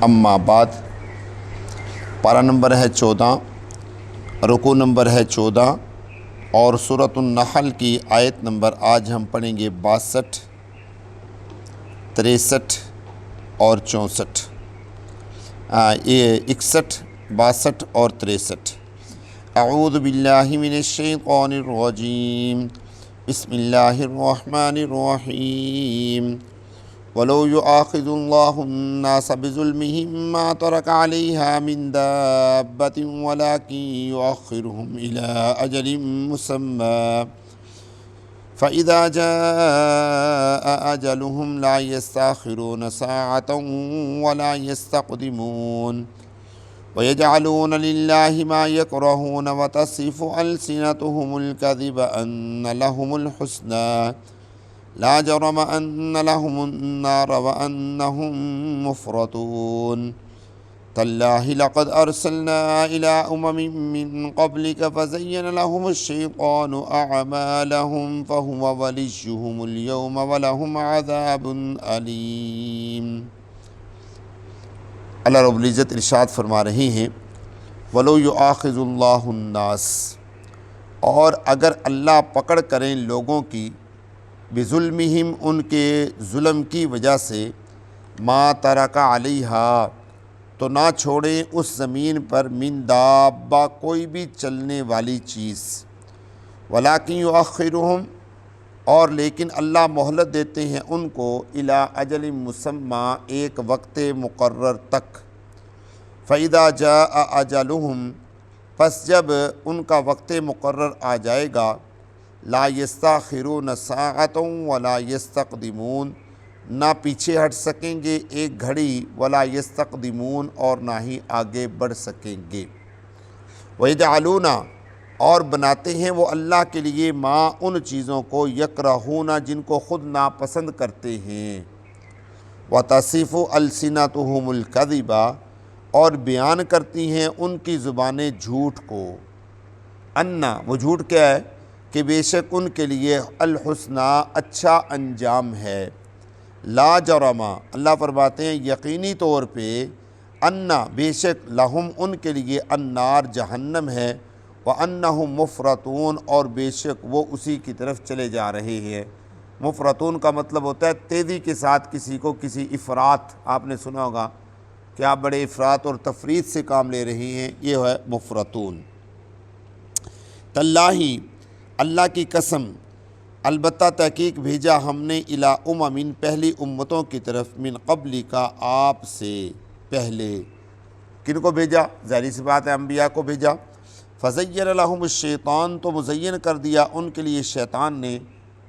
اما بعد، پارہ نمبر ہے 14، رکوع نمبر ہے 14 اور سورۃ النحل کی آیت نمبر آج ہم پڑھیں گے 62، 63 اور 64، یہ 61، 62 اور 63۔ اعوذ باللہ من الشیطان الرجیم، بسم اللہ الرحمن الرحیم۔ وَلَوْ يُؤَاخِذُ اللَّهُ النَّاسَ بِظُلْمِهِمْ مَا تَرَكَ عَلَيْهَا مِن دَابَّةٍ وَلَكِنْ يُؤَخِّرُهُمْ إِلَىٰ أَجَلٍ مُّسَمًّى فَإِذَا جَاءَ أَجَلُهُمْ لَا يَسْتَأْخِرُونَ سَاعَةً وَلَا يَسْتَقْدِمُونَ وَيَجْعَلُونَ لِلَّهِ مَا يَكْرَهُونَ وَتَصِفُ أَلْسِنَتُهُمُ الْكَذِبَ أَنَّ لَهُمُ الْحُسْنَىٰ لا جرم أن لهم النار وأنهم مفرطون تالله لقد أرسلنا إلى من قبلك فزين لهم الشيطان أعمالهم فهو وليهم اليوم ولهم عذاب أليم۔ اللہ رب العزت ارشاد فرما رہے ہیں وَلَوْ يُؤَاخِذُ اللَّهُ النَّاسَ، اور اگر اللہ پکڑ کریں لوگوں کی، بظلمہم ان کے ظلم کی وجہ سے، ما ترک علیہا تو نہ چھوڑیں اس زمین پر، من دابہ کوئی بھی چلنے والی چیز، ولیکن یؤخرہم اور لیکن اللہ مہلت دیتے ہیں ان کو، الی اجل مسمی ایک وقت مقرر تک، فاذا جاء اجلہم پس جب ان کا وقت مقرر آ جائے گا، لا یستاخرون ساعۃ ولا یستقدمون نہ پیچھے ہٹ سکیں گے ایک گھڑی، ولا یستقدمون اور نہ ہی آگے بڑھ سکیں گے۔ وَيَجْعَلُونَ اور بناتے ہیں وہ اللہ کے لیے، ما ان چیزوں کو، یکرہون جن کو خود ناپسند کرتے ہیں، وَتَصِفُ أَلْسِنَتُهُمُ الْكَذِبَ اور بیان کرتی ہیں ان کی زبانیں جھوٹ کو، انا وہ جھوٹ کیا ہے کہ بے شک ان کے لیے، الحسنی اچھا انجام ہے، لا جرم اللہ فرماتے ہیں یقینی طور پہ، انا بے شک، لہم ان کے لیے، النار جہنم ہے، وانہم مفرطون اور بے شک وہ اسی کی طرف چلے جا رہے ہیں۔ مفرطون کا مطلب ہوتا ہے تیزی کے ساتھ کسی کو، کسی افراط، آپ نے سنا ہوگا کہ آپ بڑے افراط اور تفریط سے کام لے رہے ہیں، یہ ہے مفرطون۔ تاللہ اللہ کی قسم، البتہ تحقیق بھیجا ہم نے، الی پہلی امتوں کی طرف، من قبل کا آپ سے پہلے، کن کو بھیجا؟ ظاہری سی بات ہے انبیاء کو بھیجا۔ فزین لہم الشیطان تو مزین کر دیا ان کے لیے شیطان نے،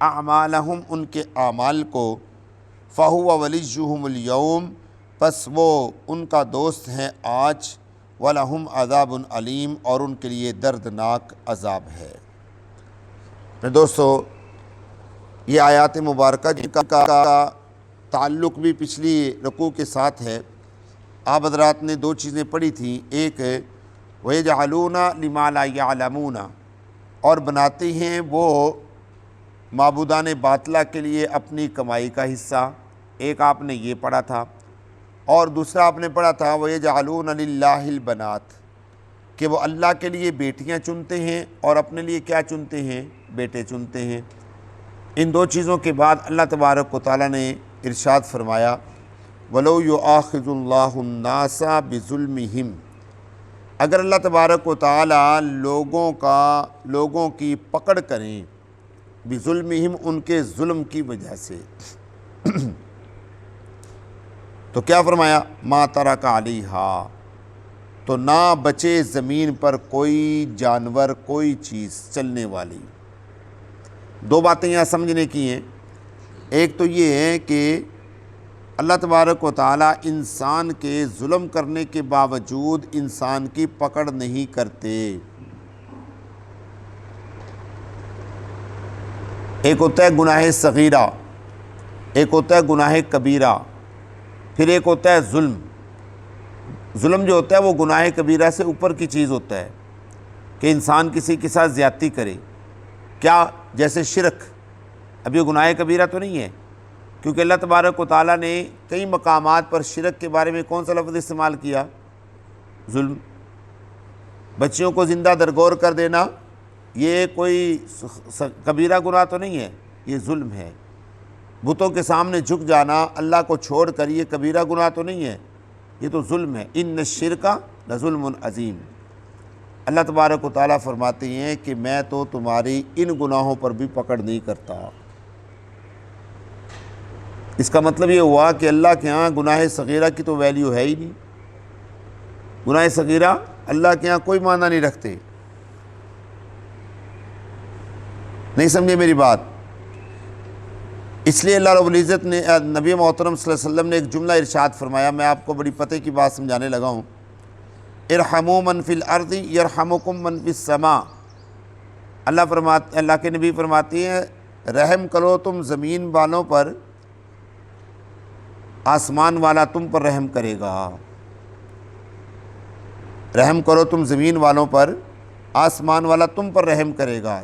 اعمالہم ان کے اعمال کو، فہو ولیہم الیوم پس وہ ان کا دوست ہیں آج، ولہم عذاب علیم اور ان کے لیے دردناک عذاب ہے۔ دوستو، یہ آیات مبارکہ جن کا تعلق بھی پچھلی رکوع کے ساتھ ہے، آپ حضرات نے دو چیزیں پڑھی تھیں، ایک وَيَجْعَلُونَ لِمَا لَا يَعْلَمُونَ اور بناتے ہیں وہ معبودان باطلہ کے لیے اپنی کمائی کا حصہ، ایک آپ نے یہ پڑھا تھا، اور دوسرا آپ نے پڑھا تھا وَيَجْعَلُونَ لِلَّهِ الْبَنَاتِ کہ وہ اللہ کے لیے بیٹیاں چنتے ہیں اور اپنے لیے کیا چنتے ہیں؟ بیٹے چنتے ہیں۔ ان دو چیزوں کے بعد اللہ تبارک و تعالیٰ نے ارشاد فرمایا وَلَوْ يُؤَاخِذُ اللَّهُ النَّاسَ بِظُلْمِهِمْ اگر اللہ تبارک و تعالیٰ لوگوں کی پکڑ کریں، بظلمہم ان کے ظلم کی وجہ سے، تو کیا فرمایا؟ ما ترک علیہا تو نہ بچے زمین پر کوئی جانور، کوئی چیز چلنے والی۔ دو باتیں یہاں سمجھنے کی ہیں، ایک تو یہ ہے کہ اللہ تبارک و تعالیٰ انسان کے ظلم کرنے کے باوجود انسان کی پکڑ نہیں کرتے۔ ایک ہوتا ہے گناہ صغیرہ، ایک ہوتا ہے گناہ کبیرہ، پھر ایک ہوتا ہے ظلم۔ ظلم جو ہوتا ہے وہ گناہ کبیرہ سے اوپر کی چیز ہوتا ہے کہ انسان کسی کے ساتھ زیادتی کرے، کیا؟ جیسے شرک، اب یہ گناہ کبیرہ تو نہیں ہے، کیونکہ اللہ تبارک و تعالیٰ نے کئی مقامات پر شرک کے بارے میں کون سا لفظ استعمال کیا؟ ظلم۔ بچیوں کو زندہ درگور کر دینا یہ کوئی کبیرہ گناہ تو نہیں ہے، یہ ظلم ہے۔ بتوں کے سامنے جھک جانا اللہ کو چھوڑ کر یہ کبیرہ گناہ تو نہیں ہے، یہ تو ظلم ہے۔ ان الشرک لظلم عظیم۔ اللہ تبارک و تعالیٰ فرماتے ہیں کہ میں تو تمہاری ان گناہوں پر بھی پکڑ نہیں کرتا۔ اس کا مطلب یہ ہوا کہ اللہ کے ہاں گناہ صغیرہ کی تو ویلیو ہے ہی نہیں۔ گناہ صغیرہ اللہ کے ہاں کوئی معنی نہیں رکھتے۔ نہیں سمجھے میری بات؟ اس لیے اللہ رب العزت نے نبی محترم صلی اللہ علیہ وسلم نے ایک جملہ ارشاد فرمایا، میں آپ کو بڑی پتہ کی بات سمجھانے لگا ہوں۔ ارحموا من فی الارض یرحمکم من فی السماء۔ اللہ کے نبی فرماتے ہیں رحم کرو تم زمین والوں پر، آسمان والا تم پر رحم کرے گا۔ رحم کرو تم زمین والوں پر، آسمان والا تم پر رحم کرے گا۔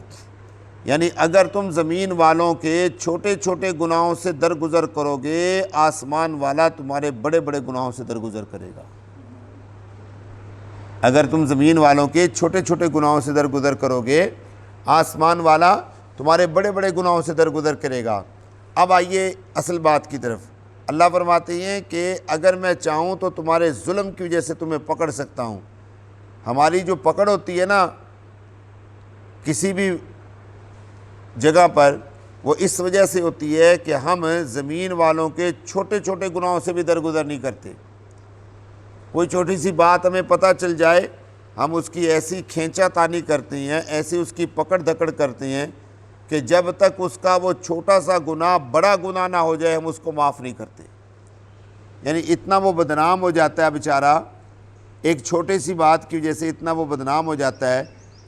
یعنی اگر تم زمین والوں کے چھوٹے چھوٹے گناہوں سے درگزر کرو گے، آسمان والا تمہارے بڑے بڑے گناہوں سے درگزر کرے گا۔ اگر تم زمین والوں کے چھوٹے چھوٹے گناہوں سے درگزر کرو گے، آسمان والا تمہارے بڑے بڑے گناہوں سے درگزر کرے گا۔ اب آئیے اصل بات کی طرف۔ اللہ فرماتے ہیں کہ اگر میں چاہوں تو تمہارے ظلم کی وجہ سے تمہیں پکڑ سکتا ہوں۔ ہماری جو پکڑ ہوتی ہے نا کسی بھی جگہ پر، وہ اس وجہ سے ہوتی ہے کہ ہم زمین والوں کے چھوٹے چھوٹے گناہوں سے بھی درگزر نہیں کرتے۔ کوئی چھوٹی سی بات ہمیں پتہ چل جائے، ہم اس کی ایسی کھینچا تانی کرتے ہیں، ایسی اس کی پکڑ دھکڑ کرتے ہیں کہ جب تک اس کا وہ چھوٹا سا گناہ بڑا گناہ نہ ہو جائے ہم اس کو معاف نہیں کرتے۔ یعنی اتنا وہ بدنام ہو جاتا ہے بیچارہ، ایک چھوٹی سی بات کی وجہ سے اتنا وہ بدنام ہو جاتا ہے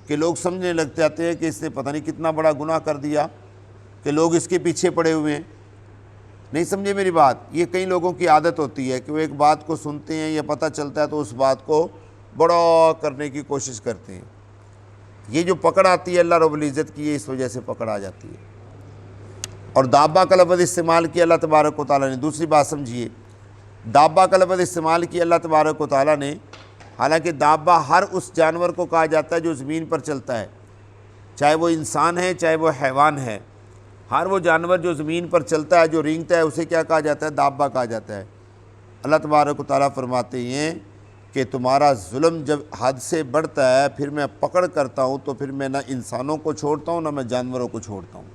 کہ لوگ سمجھنے لگ جاتے ہیں کہ اس نے پتہ نہیں کتنا بڑا گناہ کر دیا کہ لوگ اس کے پیچھے پڑے ہوئے ہیں۔ نہیں سمجھے میری بات؟ یہ کئی لوگوں کی عادت ہوتی ہے کہ وہ ایک بات کو سنتے ہیں یا پتہ چلتا ہے تو اس بات کو بڑا کرنے کی کوشش کرتے ہیں۔ یہ جو پکڑ آتی ہے اللہ رب العزت کی، یہ اس وجہ سے پکڑ آ جاتی ہے۔ اور دابہ کا لفظ استعمال کیا اللہ تبارک و تعالیٰ نے۔ دوسری بات سمجھیے، دابہ کا لفظ استعمال کیا اللہ تبارک و تعالیٰ نے، حالانکہ دابہ ہر اس جانور کو کہا جاتا ہے جو زمین پر چلتا ہے، چاہے وہ انسان ہے چاہے وہ حیوان ہے۔ ہر وہ جانور جو زمین پر چلتا ہے، جو رینگتا ہے، اسے کیا کہا جاتا ہے؟ دابہ کہا جاتا ہے۔ اللہ تبارک و تعالیٰ فرماتے ہیں کہ تمہارا ظلم جب حد سے بڑھتا ہے پھر میں پکڑ کرتا ہوں، تو پھر میں نہ انسانوں کو چھوڑتا ہوں نہ میں جانوروں کو چھوڑتا ہوں۔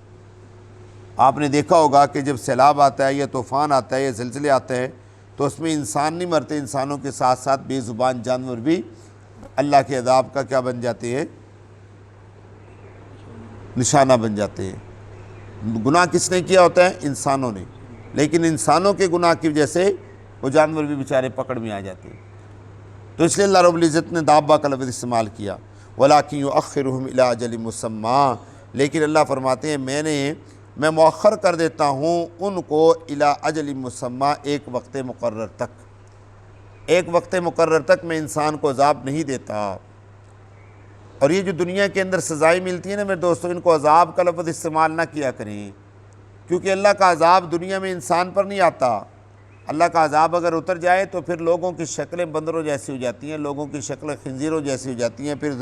آپ نے دیکھا ہوگا کہ جب سیلاب آتا ہے یا طوفان آتا ہے یا زلزلے آتے ہیں تو اس میں انسان نہیں مرتے، انسانوں کے ساتھ ساتھ بے زبان جانور بھی اللہ کے عذاب کا کیا بن جاتے ہیں؟ نشانہ بن جاتے ہیں۔ گناہ کس نے کیا ہوتا ہے؟ انسانوں نے، لیکن انسانوں کے گناہ کی وجہ سے وہ جانور بھی بیچارے پکڑ میں آ جاتے ہیں۔ تو اس لیے اللہ رب العزت نے دابہ کا لفظ استعمال کیا، وَلَٰكِن يُؤَخِّرُهُمْ إِلَىٰ أَجَلٍ مُّسَمًّى، لیکن اللہ فرماتے ہیں میں مؤخر کر دیتا ہوں ان کو الی اجل مسمى، ایک وقت مقرر تک۔ ایک وقت مقرر تک میں انسان کو عذاب نہیں دیتا۔ اور یہ جو دنیا کے اندر سزائیں ملتی ہیں نا میرے دوستو، ان کو عذاب کا لفظ استعمال نہ کیا کریں، کیونکہ اللہ کا عذاب دنیا میں انسان پر نہیں آتا۔ اللہ کا عذاب اگر اتر جائے تو پھر لوگوں کی شکلیں بندروں جیسی ہو جاتی ہیں، لوگوں کی شکلیں خنزیروں جیسی ہو جاتی ہیں، پھر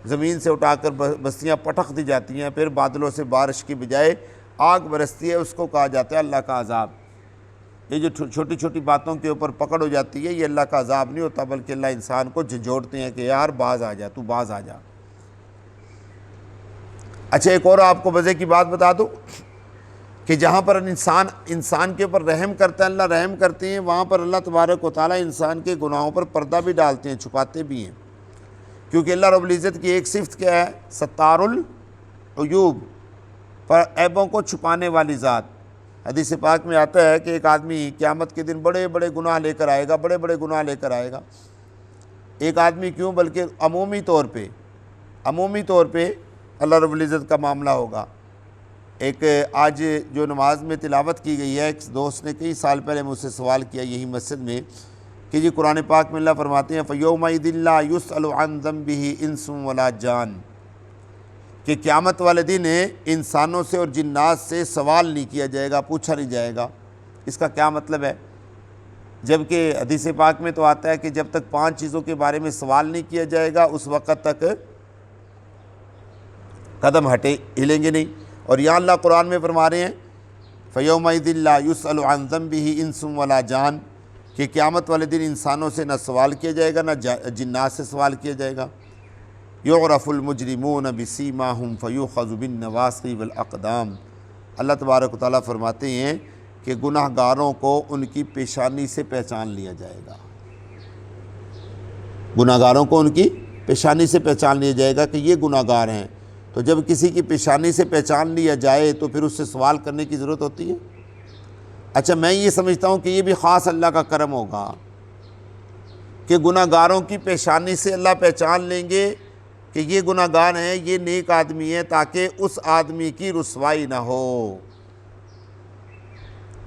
زمین سے اٹھا کر بستیاں پٹخ دی جاتی ہیں، پھر بادلوں سے بارش کی بجائے آگ برستی ہے، اس کو کہا جاتا ہے اللہ کا عذاب۔ یہ جو چھوٹی چھوٹی باتوں کے اوپر پکڑ ہو جاتی ہے، یہ اللہ کا عذاب نہیں ہوتا، بلکہ اللہ انسان کو جھنجھوڑتے ہیں کہ یار باز آ جا، تو باز آ جا۔ اچھا ایک اور آپ کو مزے کی بات بتا دوں کہ جہاں پر انسان کے اوپر رحم کرتا ہے، اللہ رحم کرتے ہیں، وہاں پر اللہ تبارک و تعالیٰ انسان کے گناہوں پر پردہ بھی ڈالتے ہیں، چھپاتے بھی ہیں، کیونکہ اللہ رب العزت کی ایک صفت کیا ہے؟ ستار العیوب، پر عیبوں کو چھپانے والی ذات۔ حدیث پاک میں آتا ہے کہ ایک آدمی قیامت کے دن بڑے بڑے گناہ لے کر آئے گا، بڑے بڑے گناہ لے کر آئے گا۔ ایک آدمی کیوں، بلکہ عمومی طور پہ اللہ رب العزت کا معاملہ ہوگا۔ ایک آج جو نماز میں تلاوت کی گئی ہے، ایک دوست نے کئی سال پہلے مجھ سے سوال کیا یہی مسجد میں کہ جی قرآن پاک میں اللہ فرماتے ہیں فَيَوْمَئِذٍ لَا يُسْأَلُ عَنْ ذَنبِهِ إِنسٌ وَلَا جان، کہ قیامت والے دن انسانوں سے اور جنات سے سوال نہیں کیا جائے گا، پوچھا نہیں جائے گا۔ اس کا کیا مطلب ہے؟ جبکہ حدیث پاک میں تو آتا ہے کہ جب تک 5 چیزوں کے بارے میں سوال نہیں کیا جائے گا اس وقت تک قدم ہلیں گے نہیں۔ اور یہاں اللہ قرآن میں فرما رہے ہیں فَيَوْمَئِذٍ لَا يُسْأَلُ عَنْ ذَنبِهِ إِنسٌ وَلَا جان، کہ قیامت والے دن انسانوں سے نہ سوال کیا جائے گا نہ جنات سے سوال کیا جائے گا۔ يُعْرَفُ الْمُجْرِمُونَ بِسِيمَاهُمْ فَيُؤْخَذُ بِالنَّوَاصِي وَالْأَقْدَامِ۔ اللہ تبارک و تعالیٰ فرماتے ہیں کہ گناہ گاروں کو ان کی پیشانی سے پہچان لیا جائے گا، گناہ گاروں کو ان کی پیشانی سے پہچان لیا جائے گا کہ یہ گناہ گار ہیں۔ تو جب کسی کی پیشانی سے پہچان لیا جائے تو پھر اس سے سوال کرنے کی ضرورت ہوتی ہے؟ اچھا، میں یہ سمجھتا ہوں کہ یہ بھی خاص اللہ کا کرم ہوگا کہ گناہ گاروں کی پیشانی سے اللہ پہچان لیں گے کہ یہ گناہ گار ہیں، یہ نیک آدمی ہے، تاکہ اس آدمی کی رسوائی نہ ہو،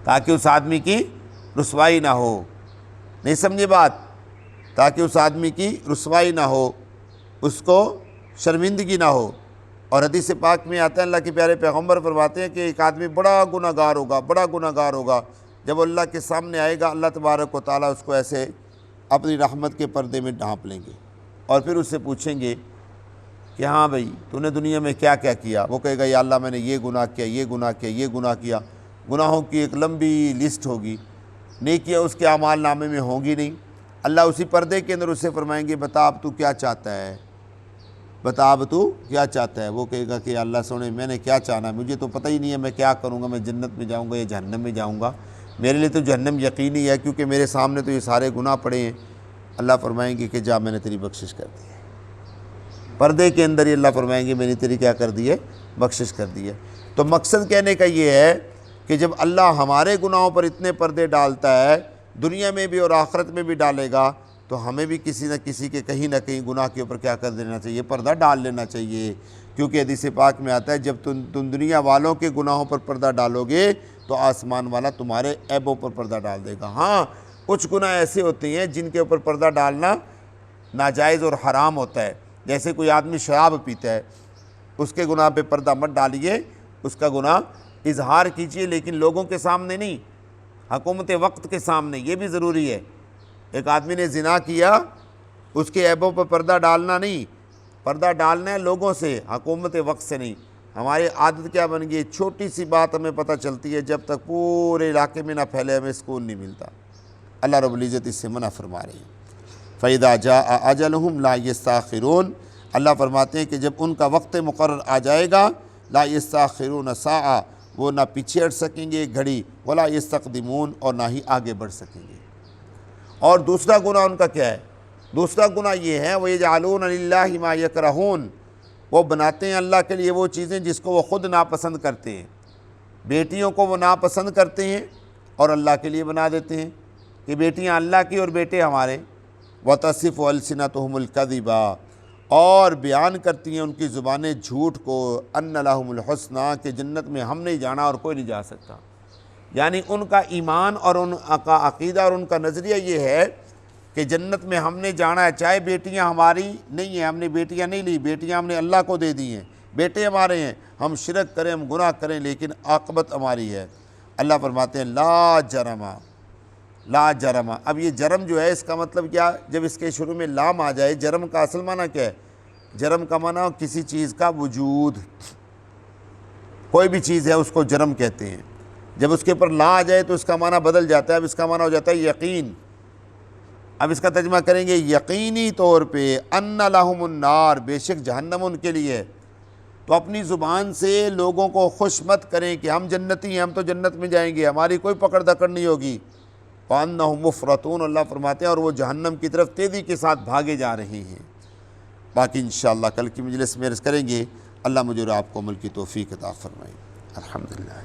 تاکہ اس آدمی کی رسوائی نہ ہو۔ نہیں سمجھے بات؟ تاکہ اس آدمی کی رسوائی نہ ہو، اس کو شرمندگی نہ ہو۔ اور حدیث پاک میں آتا ہے، اللہ کے پیارے پیغمبر فرماتے ہیں کہ ایک آدمی بڑا گناہ گار ہوگا، بڑا گناہ گار ہوگا، جب وہ اللہ کے سامنے آئے گا اللہ تبارک و تعالیٰ اس کو ایسے اپنی رحمت کے پردے میں ڈھانپ لیں گے اور پھر اس سے پوچھیں گے کہ ہاں بھائی تو نے دنیا میں کیا کیا کیا؟ وہ کہے گا یا اللہ میں نے یہ گناہ کیا، یہ گناہ کیا، یہ گناہ کیا۔ گناہوں کی ایک لمبی لسٹ ہوگی، نیکیاں اس کے اعمال نامے میں ہوں گی نہیں۔ اللہ اسی پردے کے اندر اسے فرمائیں گے بتا اب تو کیا چاہتا ہے، بتا اب تو کیا چاہتا ہے۔ وہ کہے گا کہ اللہ سونے میں نے کیا چاہنا ہے، مجھے تو پتہ ہی نہیں ہے میں کیا کروں گا، میں جنت میں جاؤں گا یا جہنم میں جاؤں گا، میرے لیے تو جہنم یقینی ہے کیونکہ میرے سامنے تو یہ سارے گناہ پڑے ہیں۔ اللہ فرمائیں گے کہ جا میں نے تیری بخشش کر دی ہے، پردے کے اندر ہی اللہ فرمائیں گے میں نے تیری کیا کر دی ہے، بخشش کر دی ہے۔ تو مقصد کہنے کا یہ ہے کہ جب اللہ ہمارے گناہوں پر اتنے پردے ڈالتا ہے، دنیا میں بھی اور آخرت میں بھی ڈالے گا، تو ہمیں بھی کسی نہ کسی کے کہیں نہ کہیں گناہ کے اوپر کیا کر دینا چاہیے، پردہ ڈال لینا چاہیے۔ کیونکہ حدیث پاک میں آتا ہے جب تم دنیا والوں کے گناہوں پر پردہ ڈالو گے تو آسمان والا تمہارے عیبوں پر پردہ ڈال دے گا۔ ہاں کچھ گناہ ایسے ہوتے ہیں جن کے اوپر پردہ ڈالنا ناجائز اور حرام ہوتا ہے، جیسے کوئی آدمی شراب پیتا ہے، اس کے گناہ پہ پردہ مت ڈالیے، اس کا گناہ اظہار کیجیے لیکن لوگوں کے سامنے نہیں، حکومت وقت کے سامنے، یہ بھی ضروری ہے۔ ایک آدمی نے زنا کیا، اس کے عیبوں پر پردہ ڈالنا نہیں، پردہ ڈالنا ہے لوگوں سے، حکومت وقت سے نہیں۔ ہماری عادت کیا بن گئی، چھوٹی سی بات ہمیں پتہ چلتی ہے، جب تک پورے علاقے میں نہ پھیلے ہمیں سکون نہیں ملتا۔ اللہ رب العزت اس سے منع فرما رہے ہیں۔ فَإِذَا جَاءَ أَجَلُهُمْ لَا يَسْتَأْخِرُونَ، اللہ فرماتے ہیں کہ جب ان کا وقت مقرر آ جائے گا، لا يستاخرون ساعہ، وہ نہ پیچھے ہٹ سکیں گے گھڑی، ولا يستقدمون، اور نہ ہی آگے بڑھ سکیں گے۔ اور دوسرا گناہ ان کا کیا ہے؟ دوسرا گناہ یہ ہے وَيَجْعَلُونَ لِلَّهِ مَا يَكْرَهُونَ، وہ بناتے ہیں اللہ کے لیے وہ چیزیں جس کو وہ خود ناپسند کرتے ہیں۔ بیٹیوں کو وہ ناپسند کرتے ہیں اور اللہ کے لیے بنا دیتے ہیں کہ بیٹیاں اللہ کی اور بیٹے ہمارے۔ وَتَصِفُ أَلْسِنَتُهُمُ الْكَذِبَ، اور بیان کرتی ہیں ان کی زبانیں جھوٹ کو، أَنَّ لَهُمُ الْحُسْنَى، کہ جنت میں ہم نہیں جانا اور کوئی نہیں جا سکتا۔ یعنی ان کا ایمان اور ان کا عقیدہ اور ان کا نظریہ یہ ہے کہ جنت میں ہم نے جانا ہے، چاہے بیٹیاں ہماری نہیں ہیں، ہم نے بیٹیاں نہیں لی، بیٹیاں ہم نے اللہ کو دے دی ہیں، بیٹے ہمارے ہیں، ہم شرک کریں، ہم گناہ کریں، لیکن عاقبت ہماری ہے۔ اللہ فرماتے ہیں لا جرم، لا جرم۔ اب یہ جرم جو ہے اس کا مطلب کیا؟ جب اس کے شروع میں لام آ جائے، جرم کا اصل معنی کیا ہے؟ جرم کا معنی کسی چیز کا وجود، کوئی بھی چیز ہے اس کو جرم کہتے ہیں۔ جب اس کے اوپر لا آ جائے تو اس کا معنی بدل جاتا ہے، اب اس کا معنی ہو جاتا ہے یقین۔ اب اس کا ترجمہ کریں گے یقینی طور پہ ان لہم النار، بے شک جہنم ان کے لیے۔ تو اپنی زبان سے لوگوں کو خوش مت کریں کہ ہم جنتی ہیں، ہم تو جنت میں جائیں گے، ہماری کوئی پکڑ دکڑ نہیں ہوگی۔ وَأَنَّهُمْ مُفْرَطُونَ، اللہ فرماتے ہیں اور وہ جہنم کی طرف تیزی کے ساتھ بھاگے جا رہے ہیں۔ باقی انشاءاللہ کل کی مجلس میں عرض کریں گے۔ اللہ مجھے اور آپ کو عمل کی توفیق عطا فرمائے۔ الحمدللہ۔